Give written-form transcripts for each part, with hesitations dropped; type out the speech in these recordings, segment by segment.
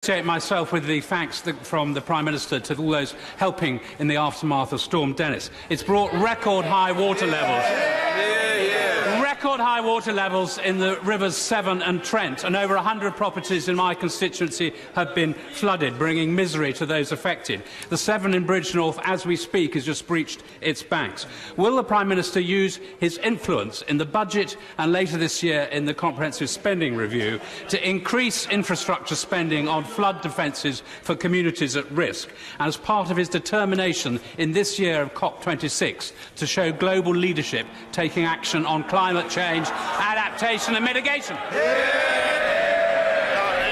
associate myself with the thanks from the Prime Minister to all those helping in the aftermath of Storm Dennis. It's brought record high water levels. Record high water levels in the rivers Severn and Trent, and over 100 properties in my constituency have been flooded, bringing misery to those affected. The Severn in Bridgnorth, as we speak, has just breached its banks. Will the Prime Minister use his influence in the budget and later this year in the comprehensive spending review to increase infrastructure spending on flood defences for communities at risk, and as part of his determination in this year of COP26 to show global leadership taking action on climate change, adaptation and mitigation?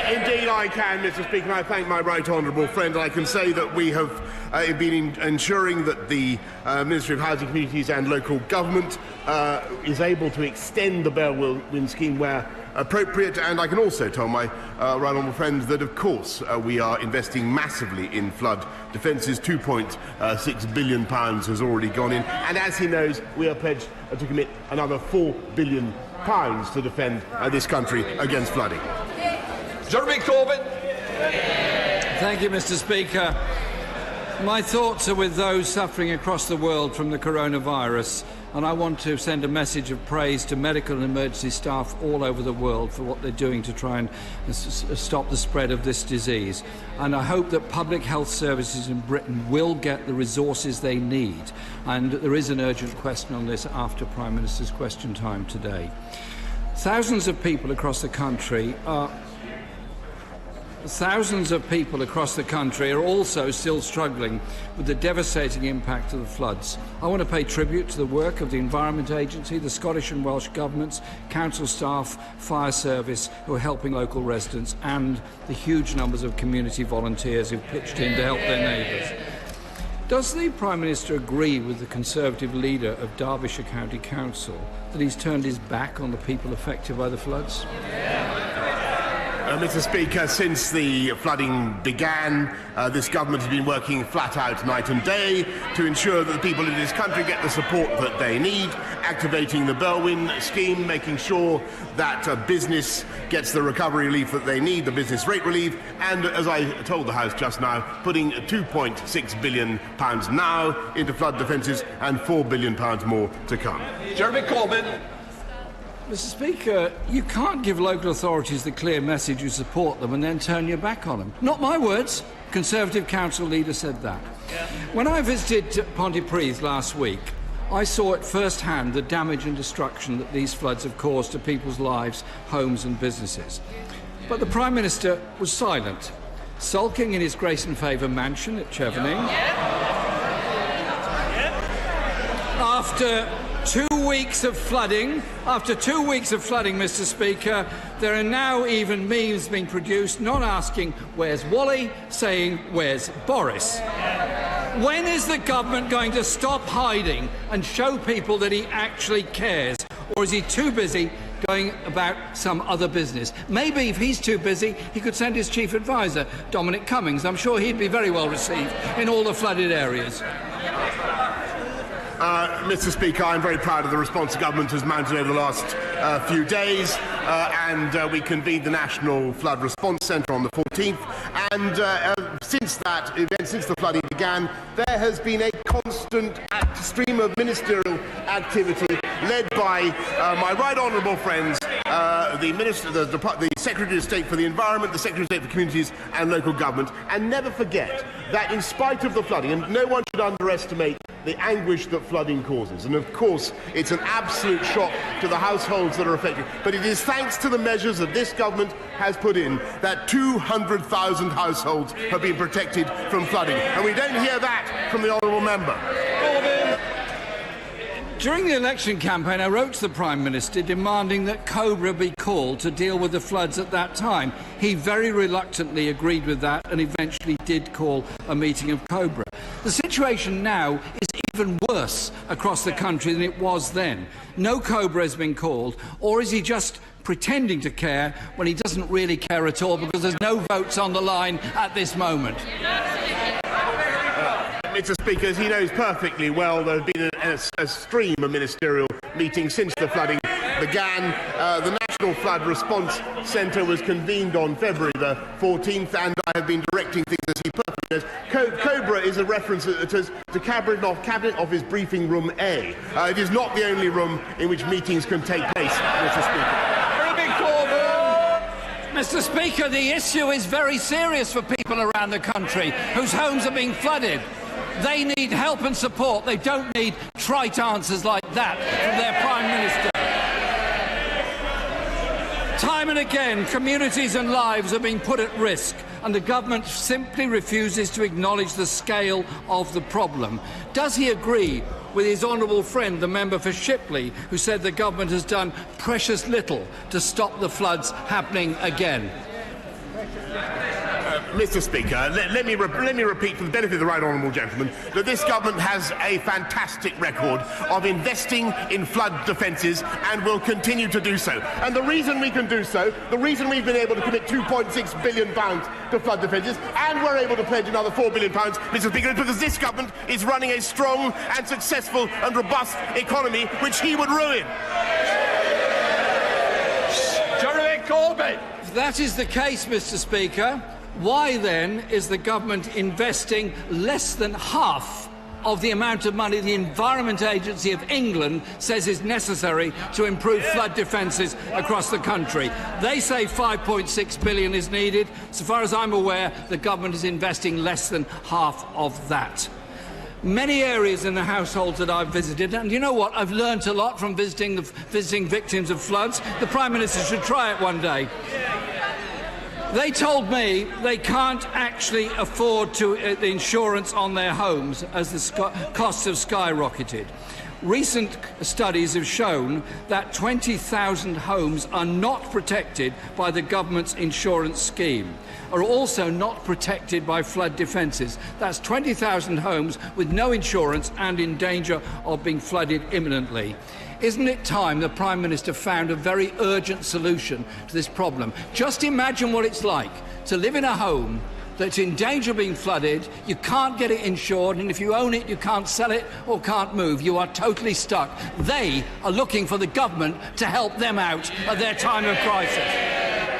Indeed I can, Mr Speaker. I thank my right honourable friend. I can say that we have been ensuring that the Ministry of Housing, Communities and Local Government is able to extend the Bellwin scheme where appropriate, and I can also tell my right honourable friends that, of course, we are investing massively in flood defences. £2.6 billion has already gone in, and as he knows, we are pledged to commit another £4 billion to defend this country against flooding. Jeremy Corbyn. Thank you, Mr Speaker. My thoughts are with those suffering across the world from the coronavirus, and I want to send a message of praise to medical and emergency staff all over the world for what they're doing to try and stop the spread of this disease. And I hope that public health services in Britain will get the resources they need. And there is an urgent question on this after Prime Minister's question time today. Thousands of people across the country are also still struggling with the devastating impact of the floods. I want to pay tribute to the work of the Environment Agency, the Scottish and Welsh governments, council staff, fire service who are helping local residents, and the huge numbers of community volunteers who pitched in to help their neighbours. Does the Prime Minister agree with the Conservative leader of Derbyshire County Council that he's turned his back on the people affected by the floods? Mr Speaker, since the flooding began, this government has been working flat out night and day to ensure that the people in this country get the support that they need, activating the Bellwin scheme, making sure that business gets the recovery relief that they need, the business rate relief, and, as I told the House just now, putting £2.6 billion now into flood defences and £4 billion more to come. Jeremy Corbyn. Mr Speaker, you can't give local authorities the clear message you support them and then turn your back on them. Not my words. Conservative council leader said that. When I visited Pontypridd last week, I saw at first hand the damage and destruction that these floods have caused to people's lives, homes and businesses. But the Prime Minister was silent, sulking in his Grace and Favour mansion at Chevening. After 2 weeks of flooding, Mr Speaker, there are now even memes being produced not asking where's Wally, saying where's Boris. When is the government going to stop hiding and show people that he actually cares? Or is he too busy going about some other business? Maybe if he's too busy, he could send his chief advisor, Dominic Cummings. I'm sure he'd be very well received in all the flooded areas. Mr Speaker, I'm very proud of the response the government has mounted over the last few days, and we convened the National Flood Response Centre on the 14th, and since that event, since the flooding began, there has been a constant stream of ministerial activity led by my right honourable friends, the Secretary of State for the Environment, the Secretary of State for Communities and Local Government, and never forget that in spite of the flooding, and no one should underestimate the anguish that flooding causes. And of course, it's an absolute shock to the households that are affected. But it is thanks to the measures that this government has put in that 200,000 households have been protected from flooding. And we don't hear that from the honourable member. During the election campaign, I wrote to the Prime Minister demanding that Cobra be called to deal with the floods at that time. He very reluctantly agreed with that and eventually did call a meeting of Cobra. The situation now is even worse across the country than it was then. No Cobra has been called, or is he just pretending to care when he doesn't really care at all because there's no votes on the line at this moment? Mr Speaker, as he knows perfectly well, there has been a stream of ministerial meetings since the flooding. began. The National Flood Response Centre was convened on February the 14th, and I have been directing things as he perfectly knows. Cobra is a reference to Cabinet Office Briefing Room A. It is not the only room in which meetings can take place, Mr. Speaker. Mr. Speaker, the issue is very serious for people around the country whose homes are being flooded. They need help and support. They don't need trite answers like that from their Prime Minister. Time and again, communities and lives are being put at risk, and the government simply refuses to acknowledge the scale of the problem. Does he agree with his honourable friend, the member for Shipley, who said the government has done precious little to stop the floods happening again? Mr. Speaker, let me repeat for the benefit of the right honourable gentleman that this government has a fantastic record of investing in flood defences and will continue to do so. And the reason we can do so, the reason we've been able to commit £2.6 billion to flood defences and we're able to pledge another £4 billion, Mr. Speaker, is because this government is running a strong and successful and robust economy which he would ruin. Jeremy Corbyn! If that is the case, Mr. Speaker, why then is the government investing less than half of the amount of money the Environment Agency of England says is necessary to improve flood defences across the country? They say £5.6 billion is needed. So far as I'm aware, the government is investing less than half of that. Many areas in the households that I've visited, and you know what, I've learnt a lot from visiting victims of floods. The Prime Minister should try it one day. They told me they can't actually afford the insurance on their homes as the costs have skyrocketed. Recent studies have shown that 20,000 homes are not protected by the government's insurance scheme, are also not protected by flood defences. That's 20,000 homes with no insurance and in danger of being flooded imminently. Isn't it time the Prime Minister found a very urgent solution to this problem? Just imagine what it's like to live in a home that's in danger of being flooded, you can't get it insured, and if you own it, you can't sell it or can't move. You are totally stuck. They are looking for the government to help them out at their time of crisis.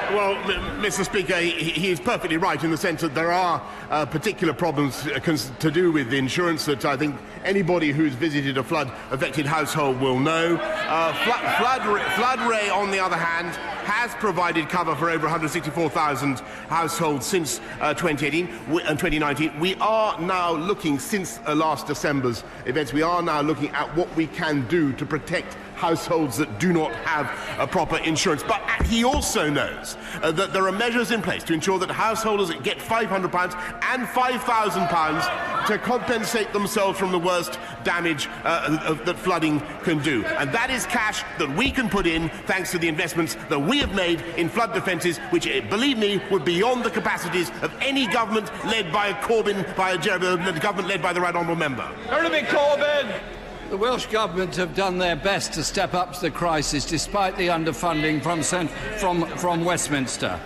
Well, Mr. Speaker, he is perfectly right in the sense that there are particular problems to do with insurance that I think anybody who's visited a flood-affected household will know. Flood-Ray, on the other hand, has provided cover for over 164,000 households since 2018 and 2019. We are now looking, since last December's events, we are now looking at what we can do to protect households that do not have a proper insurance. But he also knows that there are measures in place to ensure that householders get £500 and £5,000 to compensate themselves from the worst damage that flooding can do. And that is cash that we can put in thanks to the investments that we have made in flood defences, which, believe me, were beyond the capacities of any government led by Corbyn, the government led by the right honourable member. Jeremy Corbyn! The Welsh Government have done their best to step up to the crisis despite the underfunding from Westminster.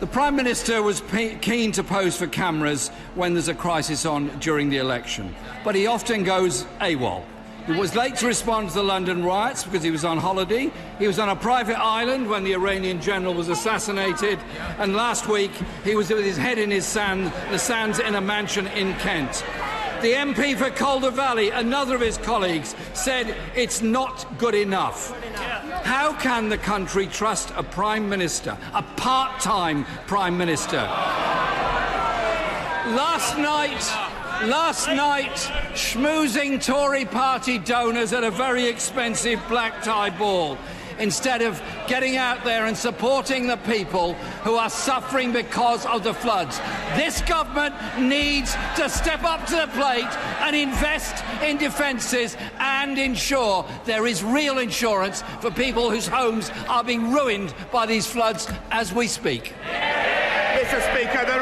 The Prime Minister was keen to pose for cameras when there's a crisis on during the election, but he often goes AWOL. He was late to respond to the London riots because he was on holiday. He was on a private island when the Iranian general was assassinated. And last week, he was with his head in the sands in a mansion in Kent. The MP for Calder Valley, another of his colleagues, said it's not good enough. How can the country trust a Prime Minister, a part-time Prime Minister? Last night, schmoozing Tory party donors at a very expensive black tie ball, instead of getting out there and supporting the people who are suffering because of the floods. This government needs to step up to the plate and invest in defences and ensure there is real insurance for people whose homes are being ruined by these floods as we speak. Mr. Speaker, the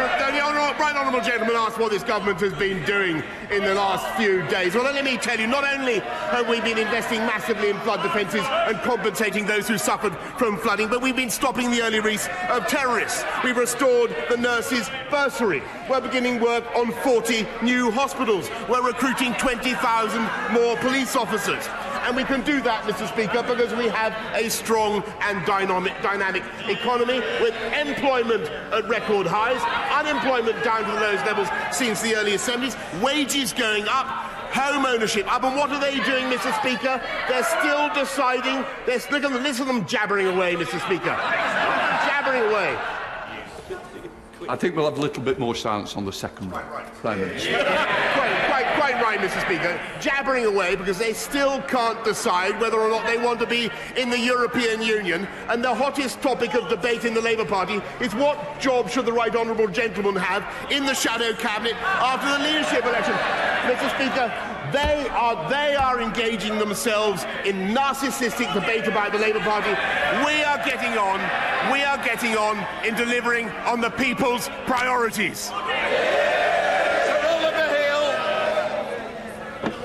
right honourable gentleman asked what this government has been doing in the last few days. Well, let me tell you, not only have we been investing massively in flood defences and compensating those who suffered from flooding, but we've been stopping the early release of terrorists. We've restored the nurses' bursary. We're beginning work on 40 new hospitals. We're recruiting 20,000 more police officers. And we can do that, Mr. Speaker, because we have a strong and dynamic economy with employment at record highs, unemployment down to the lowest levels since the early 70s, wages going up, home ownership up. And what are they doing, Mr. Speaker? They're still deciding. Listen to them jabbering away, Mr. Speaker. Jabbering away. I think we'll have a little bit more silence on the second Prime Minister. Quite right, Mr. Speaker. Jabbering away because they still can't decide whether or not they want to be in the European Union. And the hottest topic of debate in the Labour Party is what job should the right honourable gentleman have in the shadow cabinet after the leadership election. Mr. Speaker, they are engaging themselves in narcissistic debate about the Labour Party. We are getting on in delivering on the people's priorities.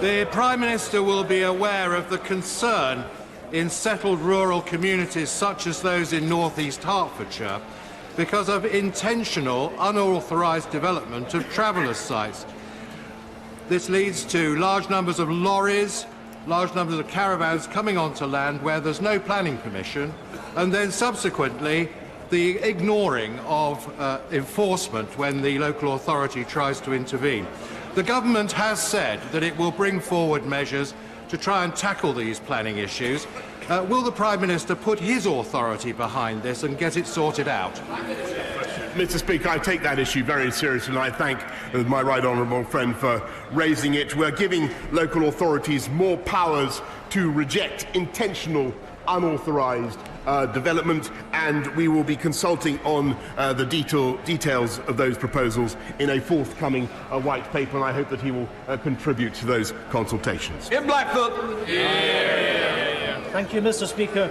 The Prime Minister will be aware of the concern in settled rural communities such as those in North East Hertfordshire because of intentional, unauthorised development of travellers' sites. This leads to large numbers of lorries, large numbers of caravans coming onto land where there's no planning permission, and then subsequently the ignoring of enforcement when the local authority tries to intervene. The government has said that it will bring forward measures to try and tackle these planning issues. Will the Prime Minister put his authority behind this and get it sorted out? Mr. Speaker, I take that issue very seriously, and I thank my right honourable friend for raising it. We're giving local authorities more powers to reject intentional, unauthorised development, and we will be consulting on the details of those proposals in a forthcoming white paper, and I hope that he will contribute to those consultations. In Blackfoot. Thank you, Mr. Speaker.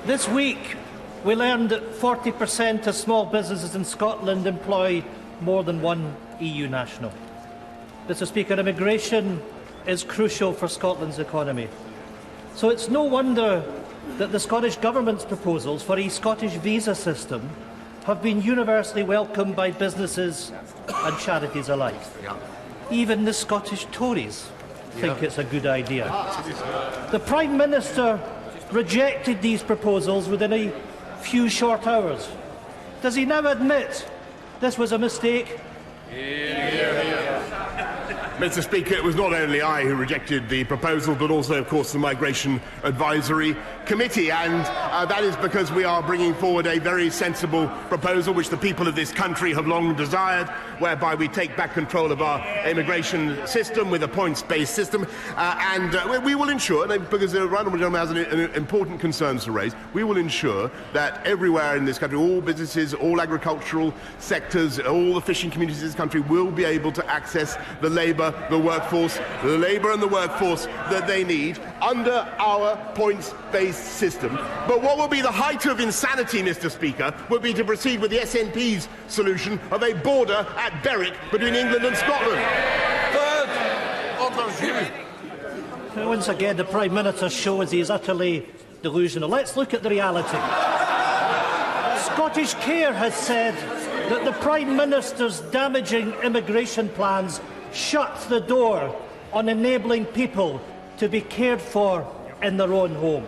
This week, we learned that 40% of small businesses in Scotland employ more than one EU national. Mr. Speaker, immigration is crucial for Scotland's economy. So it's no wonder that the Scottish Government's proposals for a Scottish visa system have been universally welcomed by businesses and charities alike. Even the Scottish Tories think it's a good idea. The Prime Minister rejected these proposals within a few short hours. Does he now admit this was a mistake? Mr. Speaker, it was not only I who rejected the proposal, but also, of course, the Migration Advisory Committee, and that is because we are bringing forward a very sensible proposal which the people of this country have long desired, whereby we take back control of our immigration system with a points-based system, and we will ensure, because the honourable gentleman has an important concerns to raise, we will ensure that everywhere in this country, all businesses, all agricultural sectors, all the fishing communities in this country will be able to access the labour and the workforce that they need under our points-based system. But what will be the height of insanity, Mr. Speaker, would be to proceed with the SNP's solution of a border at Berwick between England and Scotland. Once again, the Prime Minister shows he is utterly delusional. Let's look at the reality. Scottish Care has said that the Prime Minister's damaging immigration plans shut the door on enabling people to be cared for in their own home.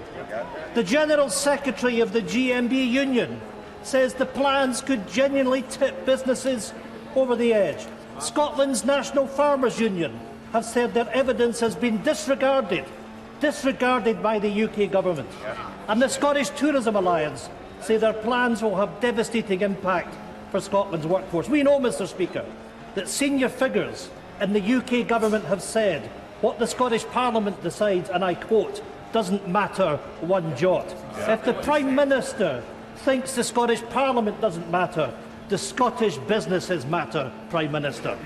The General Secretary of the GMB Union says the plans could genuinely tip businesses over the edge. Scotland's National Farmers Union have said their evidence has been disregarded by the UK government. And the Scottish Tourism Alliance say their plans will have devastating impact for Scotland's workforce. We know, Mr. Speaker, that senior figures in the UK government have said what the Scottish Parliament decides, and I quote, doesn't matter one jot. If the Prime Minister thinks the Scottish Parliament doesn't matter, the Scottish businesses matter, Prime Minister.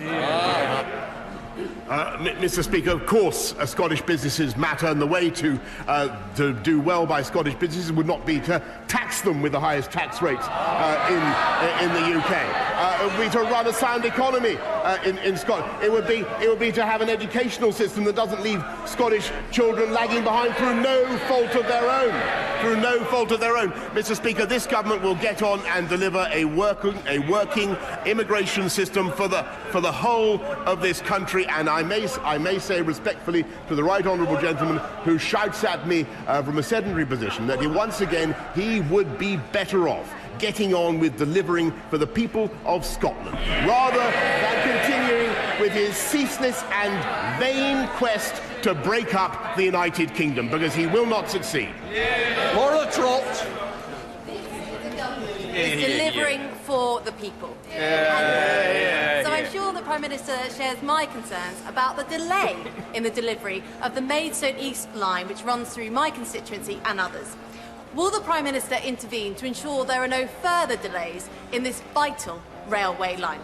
Mr. Speaker, of course, Scottish businesses matter, and the way to do well by Scottish businesses would not be to tax them with the highest tax rates in the UK. It would be to run a sound economy in Scotland. It would be to have an educational system that doesn't leave Scottish children lagging behind through no fault of their own. Through no fault of their own. Mr. Speaker, this government will get on and deliver a working immigration system for the whole of this country. And I may say respectfully to the right honourable gentleman who shouts at me from a sedentary position that once again he would be better off getting on with delivering for the people of Scotland, rather than continuing with his ceaseless and vain quest to break up the United Kingdom, because he will not succeed. Laura Trott. Is delivering for the people. So I'm sure the Prime Minister shares my concerns about the delay in the delivery of the Maidstone East line, which runs through my constituency and others. Will the Prime Minister intervene to ensure there are no further delays in this vital railway line?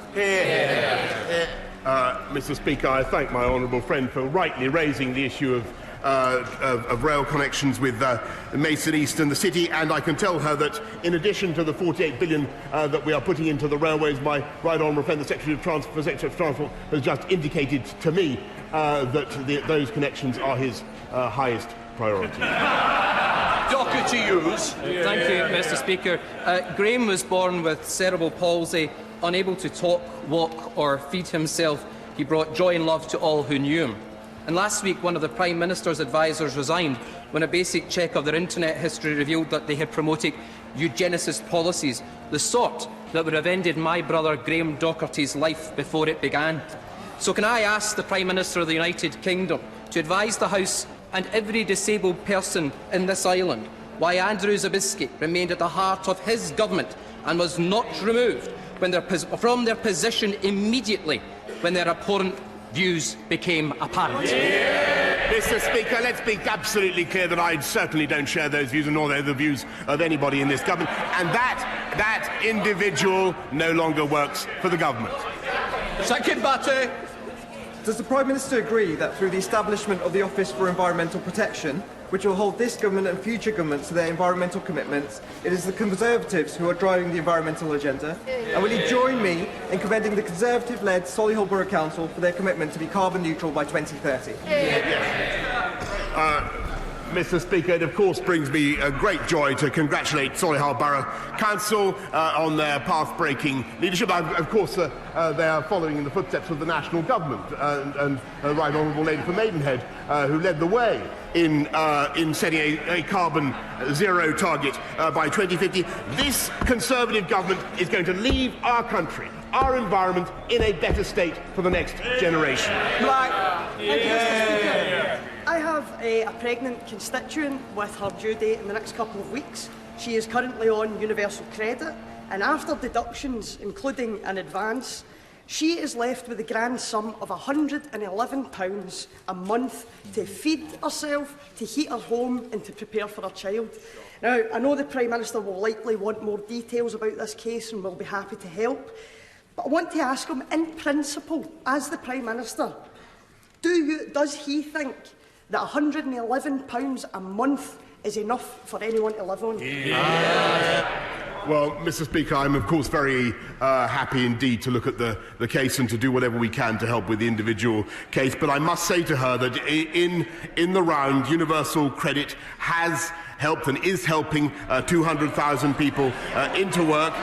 Mr. Speaker, I thank my honourable friend for rightly raising the issue of rail connections with Maidstone East and the City, and I can tell her that in addition to the 48 billion that we are putting into the railways, my right honourable friend, the Secretary of Transport, has just indicated to me that those connections are his highest priority. Docker to use. Thank you, Mr. Speaker. Graham was born with cerebral palsy, unable to talk, walk or feed himself. He brought joy and love to all who knew him. And last week, one of the Prime Minister's advisers resigned when a basic check of their internet history revealed that they had promoted eugenicist policies, the sort that would have ended my brother Graham Docherty's life before it began. So can I ask the Prime Minister of the United Kingdom to advise the House and every disabled person in this island why Andrew Zabiskie remained at the heart of his government and was not removed from their position immediately when their abhorrent views became apparent? Mr. Speaker, let's be absolutely clear that I certainly don't share those views, nor they're the views of anybody in this government, and that individual no longer works for the government. Second Batty. Does the Prime Minister agree that through the establishment of the Office for Environmental Protection, which will hold this government and future governments to their environmental commitments, it is the Conservatives who are driving the environmental agenda? And will he join me in commending the Conservative-led Solihull Borough Council for their commitment to be carbon neutral by 2030? Mr. Speaker, it of course brings me a great joy to congratulate Solihull Borough Council on their path-breaking leadership. Of course, they are following in the footsteps of the national government and Right Honourable Lady for Maidenhead, who led the way in setting a carbon zero target by 2050. This Conservative government is going to leave our country, our environment, in a better state for the next generation. Thank you, Mr. Speaker. I have a pregnant constituent with her due date in the next couple of weeks. She is currently on universal credit, and after deductions, including an advance, she is left with a grand sum of £111 a month to feed herself, to heat her home and to prepare for her child. Now, I know the Prime Minister will likely want more details about this case and will be happy to help, but I want to ask him, in principle, as the Prime Minister, does he think that £111 a month is enough for anyone to live on? Well, Mr. Speaker, I'm of course very happy indeed to look at the case and to do whatever we can to help with the individual case. But I must say to her that in the round, universal credit has helped and is helping 200,000 people into work.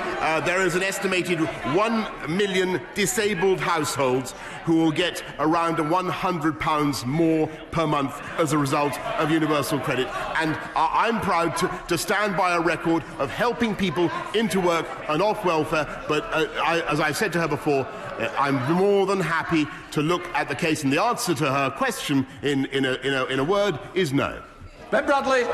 There is an estimated 1 million disabled households who will get around £100 more per month as a result of universal credit. And I'm proud to stand by a record of helping people into work and off welfare. But as I said to her before, I'm more than happy to look at the case. And the answer to her question in a word is no. Ben Bradley.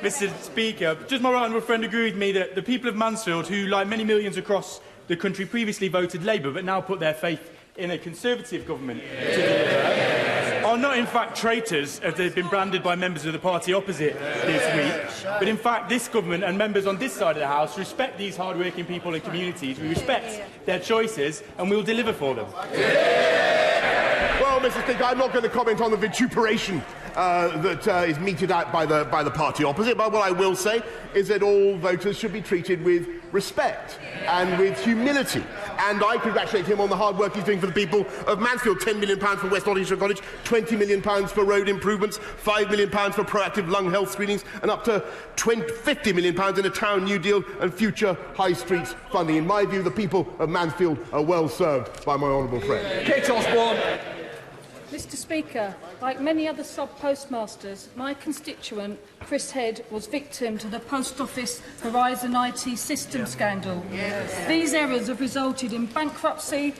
Mr. Speaker, just my right honourable friend agreed with me that the people of Mansfield, who, like many millions across the country, previously voted Labour but now put their faith in a Conservative government to deliver, are not in fact traitors, as they've been branded by members of the party opposite this week. But in fact, this government and members on this side of the House respect these hard-working people and communities. We respect their choices and we will deliver for them. Well, Mr. Speaker, I'm not going to comment on the vituperation that is meted out by the party opposite. But what I will say is that all voters should be treated with respect and with humility. And I congratulate him on the hard work he's doing for the people of Mansfield. £10 million for West Nottinghamshire College, £20 million for road improvements, £5 million for proactive lung health screenings, and up to £50 million in a town new deal and future high streets funding. In my view, the people of Mansfield are well served by my honourable friend. Kate Osborne. Mr Speaker, like many other sub-postmasters, my constituent, Chris Head, was victim to the Post Office Horizon IT system scandal. These errors have resulted in bankruptcy,